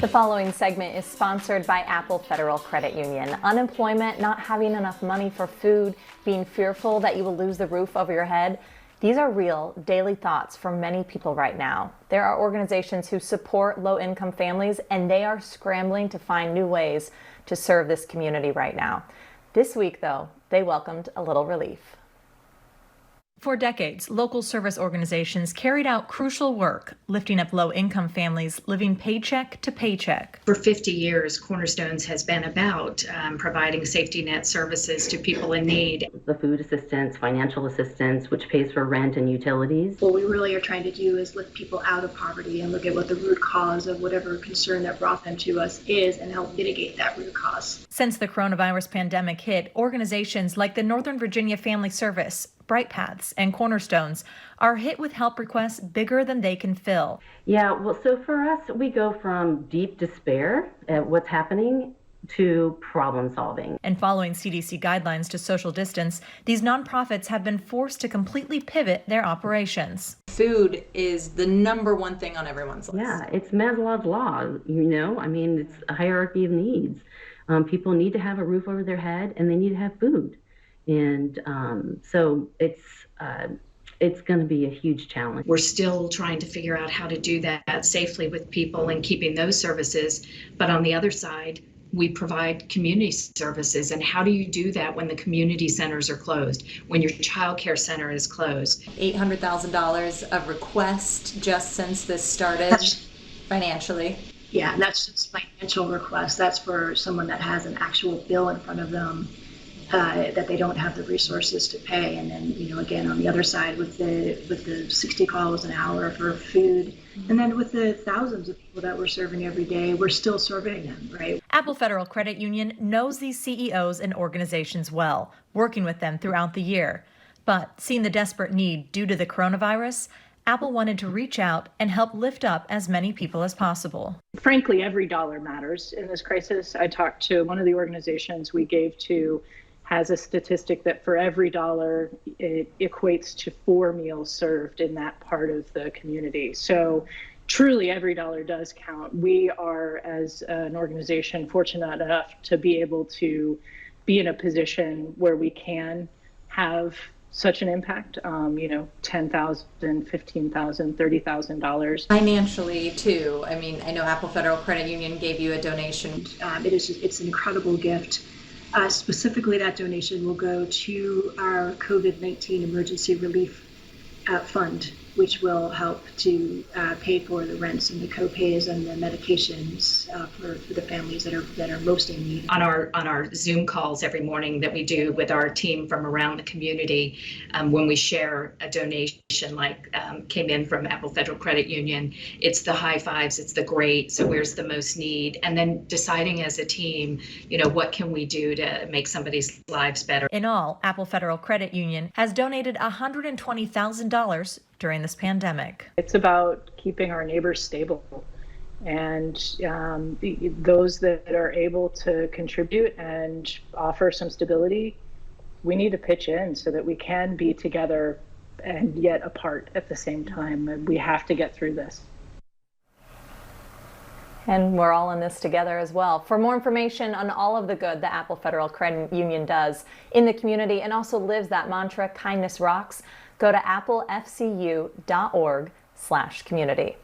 The following segment is sponsored by Apple Federal Credit Union. Unemployment, not having enough money for food, being fearful that you will lose the roof over your head. These are real daily thoughts for many people right now. There are organizations who support low-income families, and they are scrambling to find new ways to serve this community right now. This week, though, they welcomed a little relief. For decades, local service organizations carried out crucial work, lifting up low-income families living paycheck to paycheck. For 50 years, Cornerstones has been about providing safety net services to people in need. The food assistance, financial assistance, which pays for rent and utilities. What we really are trying to do is lift people out of poverty and look at what the root cause of whatever concern that brought them to us is and help mitigate that root cause. Since the coronavirus pandemic hit, organizations like the Northern Virginia Family Service, BritePaths, and Cornerstones are hit with help requests bigger than they can fill. Yeah, well, so for us, we go from deep despair at what's happening to problem solving. And following CDC guidelines to social distance, these nonprofits have been forced to completely pivot their operations. Food is the number one thing on everyone's list. Yeah, it's Maslow's law, it's a hierarchy of needs. People need to have a roof over their head and they need to have food. And so it's going to be a huge challenge. We're still trying to figure out how to do that safely with people and keeping those services. But on the other side, we provide community services. And how do you do that when the community centers are closed, when your child care center is closed? $800,000 of requests just since this started financially. Yeah, and that's just financial requests. That's for someone that has an actual bill in front of them that they don't have the resources to pay. And then, again, on the other side with the 60 calls an hour for food, and then with the thousands of people that we're serving every day, we're still serving them, right? Apple Federal Credit Union knows these CEOs and organizations well, working with them throughout the year. But seeing the desperate need due to the coronavirus, Apple wanted to reach out and help lift up as many people as possible. Frankly, every dollar matters in this crisis. I talked to one of the organizations we gave to, has a statistic that for every dollar, it equates to 4 meals served in that part of the community. So truly every dollar does count. We are, as an organization, fortunate enough to be able to be in a position where we can have such an impact, $10,000, $15,000, $30,000. Financially too. I mean, I know Apple Federal Credit Union gave you a donation. It's an incredible gift. Specifically, that donation will go to our COVID-19 Emergency Relief Fund, which will help to pay for the rents and the co-pays and the medications for the families that are most in need. On our Zoom calls every morning that we do with our team from around the community, when we share a donation like came in from Apple Federal Credit Union, it's the high fives, it's the great, so where's the most need, and then deciding as a team, what can we do to make somebody's lives better. In all, Apple Federal Credit Union has donated $120,000 during this pandemic. It's about keeping our neighbors stable, and those that are able to contribute and offer some stability, we need to pitch in so that we can be together and yet apart at the same time. We have to get through this. And we're all in this together as well. For more information on all of the good the Apple Federal Credit Union does in the community and also lives that mantra, kindness rocks, go to applefcu.org/community.